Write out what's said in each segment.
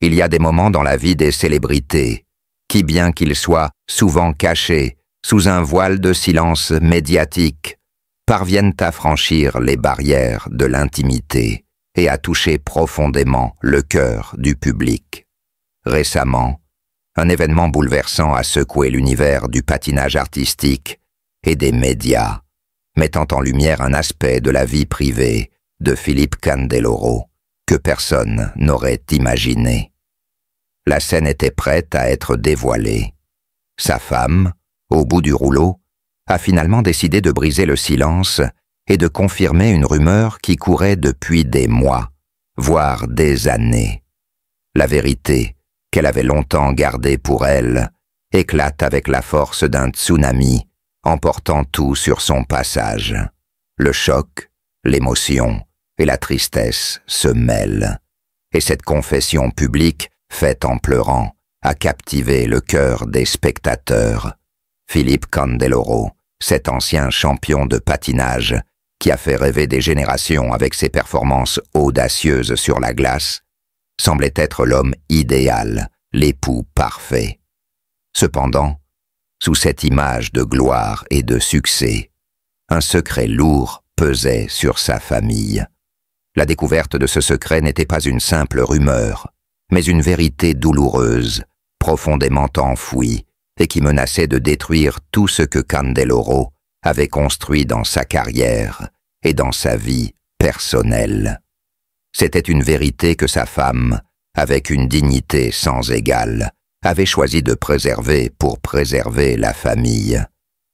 Il y a des moments dans la vie des célébrités qui, bien qu'ils soient souvent cachés sous un voile de silence médiatique, parviennent à franchir les barrières de l'intimité et à toucher profondément le cœur du public. Récemment, un événement bouleversant a secoué l'univers du patinage artistique et des médias, mettant en lumière un aspect de la vie privée de Philippe Candeloro que personne n'aurait imaginé. La scène était prête à être dévoilée. Sa femme, au bout du rouleau, a finalement décidé de briser le silence et de confirmer une rumeur qui courait depuis des mois, voire des années. La vérité, qu'elle avait longtemps gardée pour elle, éclate avec la force d'un tsunami, emportant tout sur son passage. Le choc, l'émotion et la tristesse se mêlent, et cette confession publique, faite en pleurant, a captivé le cœur des spectateurs. Philippe Candeloro, cet ancien champion de patinage qui a fait rêver des générations avec ses performances audacieuses sur la glace, semblait être l'homme idéal, l'époux parfait. Cependant, sous cette image de gloire et de succès, un secret lourd pesait sur sa famille. La découverte de ce secret n'était pas une simple rumeur, mais une vérité douloureuse, profondément enfouie, et qui menaçait de détruire tout ce que Candeloro avait construit dans sa carrière et dans sa vie personnelle. C'était une vérité que sa femme, avec une dignité sans égale, avait choisi de préserver pour préserver la famille.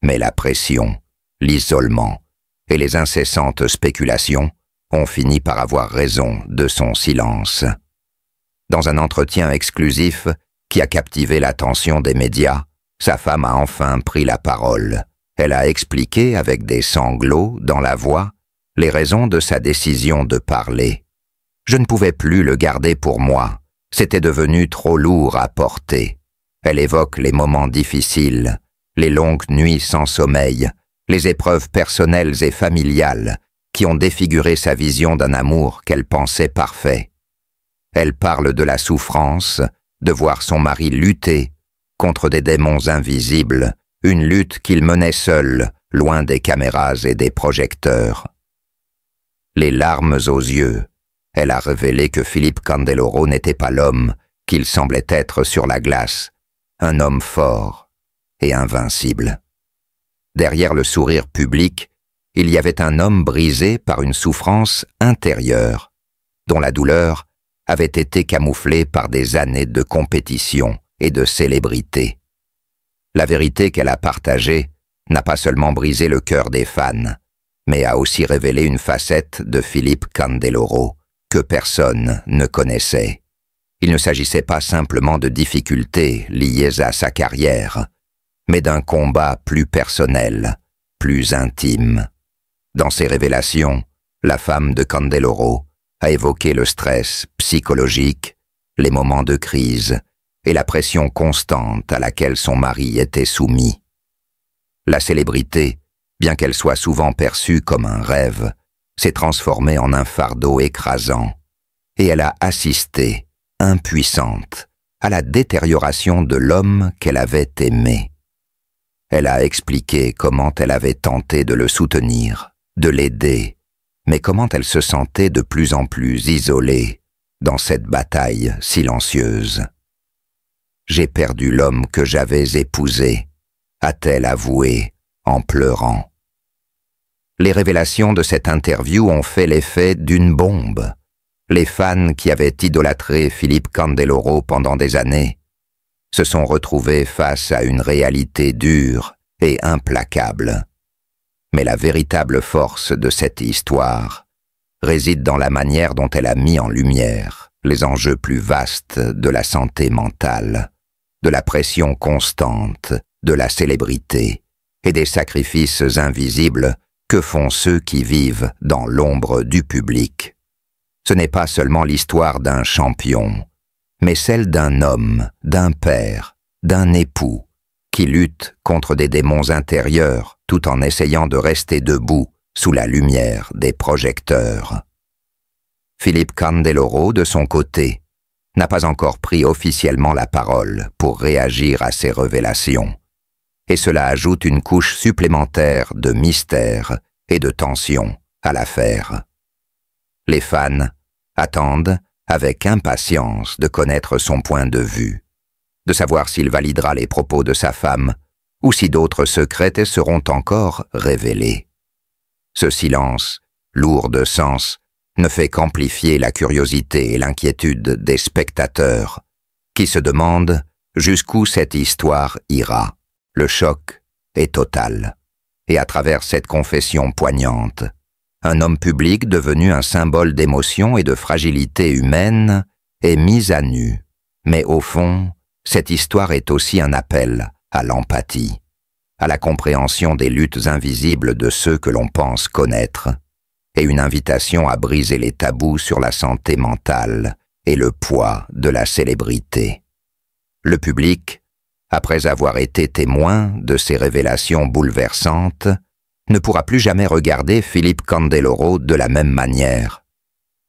Mais la pression, l'isolement et les incessantes spéculations ont fini par avoir raison de son silence. Dans un entretien exclusif qui a captivé l'attention des médias, sa femme a enfin pris la parole. Elle a expliqué avec des sanglots dans la voix les raisons de sa décision de parler. Je ne pouvais plus le garder pour moi. C'était devenu trop lourd à porter. Elle évoque les moments difficiles, les longues nuits sans sommeil, les épreuves personnelles et familiales qui ont défiguré sa vision d'un amour qu'elle pensait parfait. Elle parle de la souffrance, de voir son mari lutter contre des démons invisibles, une lutte qu'il menait seul, loin des caméras et des projecteurs. Les larmes aux yeux, elle a révélé que Philippe Candeloro n'était pas l'homme qu'il semblait être sur la glace, un homme fort et invincible. Derrière le sourire public, il y avait un homme brisé par une souffrance intérieure, dont la douleur avait été camouflée par des années de compétition et de célébrité. La vérité qu'elle a partagée n'a pas seulement brisé le cœur des fans, mais a aussi révélé une facette de Philippe Candeloro que personne ne connaissait. Il ne s'agissait pas simplement de difficultés liées à sa carrière, mais d'un combat plus personnel, plus intime. Dans ses révélations, la femme de Candeloro a évoqué le stress psychologique, les moments de crise et la pression constante à laquelle son mari était soumis. La célébrité, bien qu'elle soit souvent perçue comme un rêve, s'est transformée en un fardeau écrasant, et elle a assisté, impuissante, à la détérioration de l'homme qu'elle avait aimé. Elle a expliqué comment elle avait tenté de le soutenir, de l'aider, mais comment elle se sentait de plus en plus isolée dans cette bataille silencieuse. « J'ai perdu l'homme que j'avais épousé », a-t-elle avoué en pleurant. Les révélations de cette interview ont fait l'effet d'une bombe. Les fans qui avaient idolâtré Philippe Candeloro pendant des années se sont retrouvés face à une réalité dure et implacable. Mais la véritable force de cette histoire réside dans la manière dont elle a mis en lumière les enjeux plus vastes de la santé mentale, de la pression constante, de la célébrité et des sacrifices invisibles que font ceux qui vivent dans l'ombre du public. Ce n'est pas seulement l'histoire d'un champion, mais celle d'un homme, d'un père, d'un époux, qui lutte contre des démons intérieurs tout en essayant de rester debout sous la lumière des projecteurs. Philippe Candeloro, de son côté, n'a pas encore pris officiellement la parole pour réagir à ces révélations. Et cela ajoute une couche supplémentaire de mystère et de tension à l'affaire. Les fans attendent avec impatience de connaître son point de vue, de savoir s'il validera les propos de sa femme ou si d'autres secrets seront encore révélés. Ce silence, lourd de sens, ne fait qu'amplifier la curiosité et l'inquiétude des spectateurs, qui se demandent jusqu'où cette histoire ira. Le choc est total, et à travers cette confession poignante, un homme public devenu un symbole d'émotion et de fragilité humaine est mis à nu. Mais au fond, cette histoire est aussi un appel à l'empathie, à la compréhension des luttes invisibles de ceux que l'on pense connaître, et une invitation à briser les tabous sur la santé mentale et le poids de la célébrité. Le public, après avoir été témoin de ces révélations bouleversantes, ne pourra plus jamais regarder Philippe Candeloro de la même manière.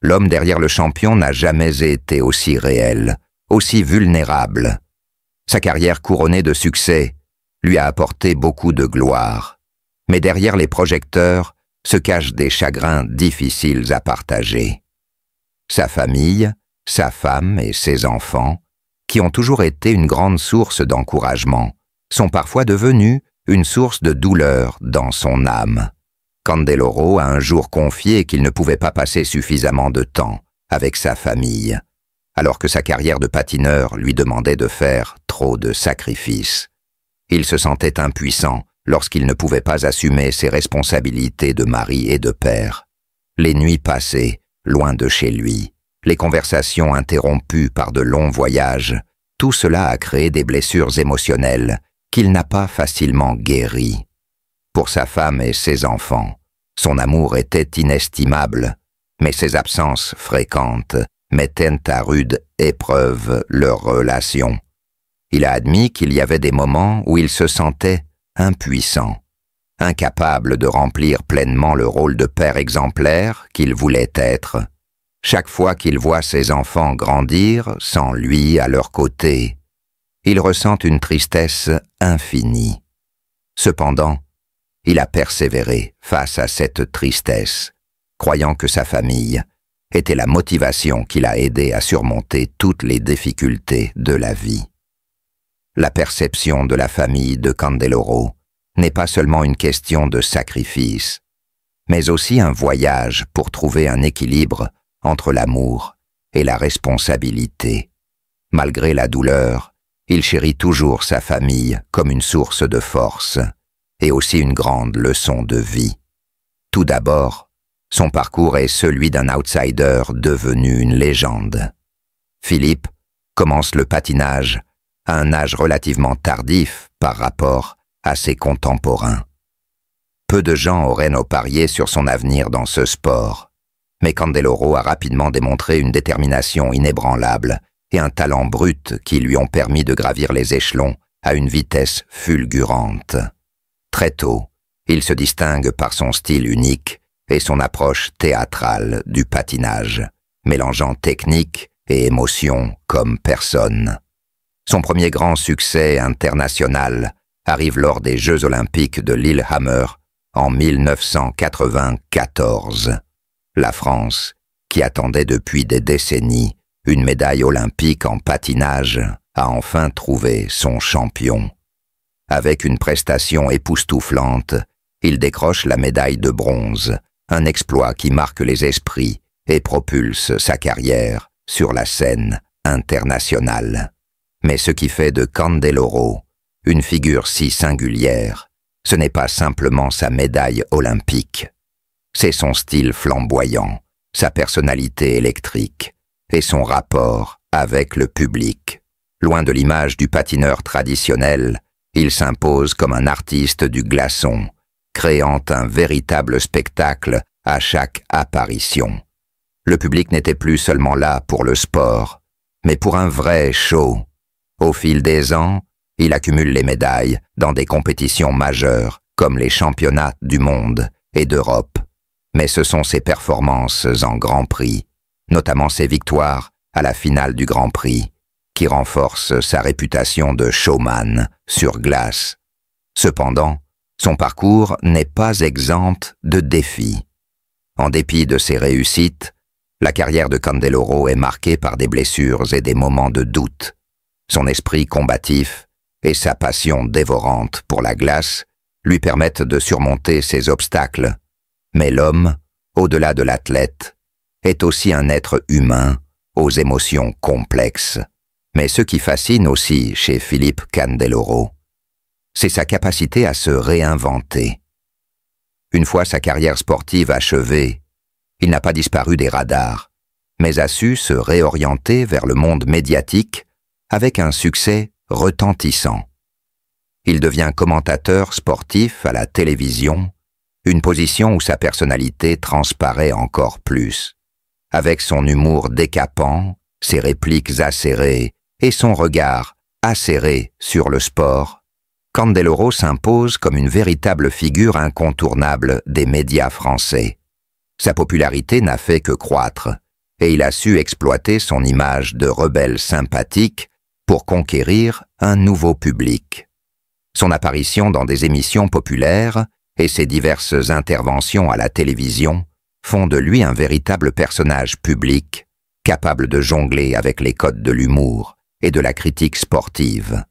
L'homme derrière le champion n'a jamais été aussi réel, aussi vulnérable. Sa carrière couronnée de succès lui a apporté beaucoup de gloire. Mais derrière les projecteurs se cachent des chagrins difficiles à partager. Sa famille, sa femme et ses enfants, qui ont toujours été une grande source d'encouragement, sont parfois devenus une source de douleur dans son âme. Candeloro a un jour confié qu'il ne pouvait pas passer suffisamment de temps avec sa famille, alors que sa carrière de patineur lui demandait de faire trop de sacrifices. Il se sentait impuissant lorsqu'il ne pouvait pas assumer ses responsabilités de mari et de père. Les nuits passées, loin de chez lui, les conversations interrompues par de longs voyages, tout cela a créé des blessures émotionnelles qu'il n'a pas facilement guéries. Pour sa femme et ses enfants, son amour était inestimable, mais ses absences fréquentes mettaient à rude épreuve leur relation. Il a admis qu'il y avait des moments où il se sentait impuissant, incapable de remplir pleinement le rôle de père exemplaire qu'il voulait être. Chaque fois qu'il voit ses enfants grandir sans lui à leur côté, il ressent une tristesse infinie. Cependant, il a persévéré face à cette tristesse, croyant que sa famille était la motivation qui l'a aidé à surmonter toutes les difficultés de la vie. La perception de la famille de Candeloro n'est pas seulement une question de sacrifice, mais aussi un voyage pour trouver un équilibre entre l'amour et la responsabilité. Malgré la douleur, il chérit toujours sa famille comme une source de force et aussi une grande leçon de vie. Tout d'abord, son parcours est celui d'un outsider devenu une légende. Philippe commence le patinage à un âge relativement tardif par rapport à ses contemporains. Peu de gens auraient parié sur son avenir dans ce sport, mais Candeloro a rapidement démontré une détermination inébranlable et un talent brut qui lui ont permis de gravir les échelons à une vitesse fulgurante. Très tôt, il se distingue par son style unique et son approche théâtrale du patinage, mélangeant technique et émotion comme personne. Son premier grand succès international arrive lors des Jeux olympiques de Lillehammer en 1994. La France, qui attendait depuis des décennies une médaille olympique en patinage, a enfin trouvé son champion. Avec une prestation époustouflante, il décroche la médaille de bronze, un exploit qui marque les esprits et propulse sa carrière sur la scène internationale. Mais ce qui fait de Candeloro une figure si singulière, ce n'est pas simplement sa médaille olympique. C'est son style flamboyant, sa personnalité électrique et son rapport avec le public. Loin de l'image du patineur traditionnel, il s'impose comme un artiste du glaçon, créant un véritable spectacle à chaque apparition. Le public n'était plus seulement là pour le sport, mais pour un vrai show. Au fil des ans, il accumule les médailles dans des compétitions majeures comme les championnats du monde et d'Europe. Mais ce sont ses performances en Grand Prix, notamment ses victoires à la finale du Grand Prix, qui renforce sa réputation de showman sur glace. Cependant, son parcours n'est pas exempt de défis. En dépit de ses réussites, la carrière de Candeloro est marquée par des blessures et des moments de doute. Son esprit combatif et sa passion dévorante pour la glace lui permettent de surmonter ces obstacles. Mais l'homme, au-delà de l'athlète, est aussi un être humain aux émotions complexes. Mais ce qui fascine aussi chez Philippe Candeloro, c'est sa capacité à se réinventer. Une fois sa carrière sportive achevée, il n'a pas disparu des radars, mais a su se réorienter vers le monde médiatique avec un succès retentissant. Il devient commentateur sportif à la télévision, une position où sa personnalité transparaît encore plus. Avec son humour décapant, ses répliques acérées et son regard acéré sur le sport, Candeloro s'impose comme une véritable figure incontournable des médias français. Sa popularité n'a fait que croître, et il a su exploiter son image de rebelle sympathique pour conquérir un nouveau public. Son apparition dans des émissions populaires et ses diverses interventions à la télévision font de lui un véritable personnage public, capable de jongler avec les codes de l'humour et de la critique sportive.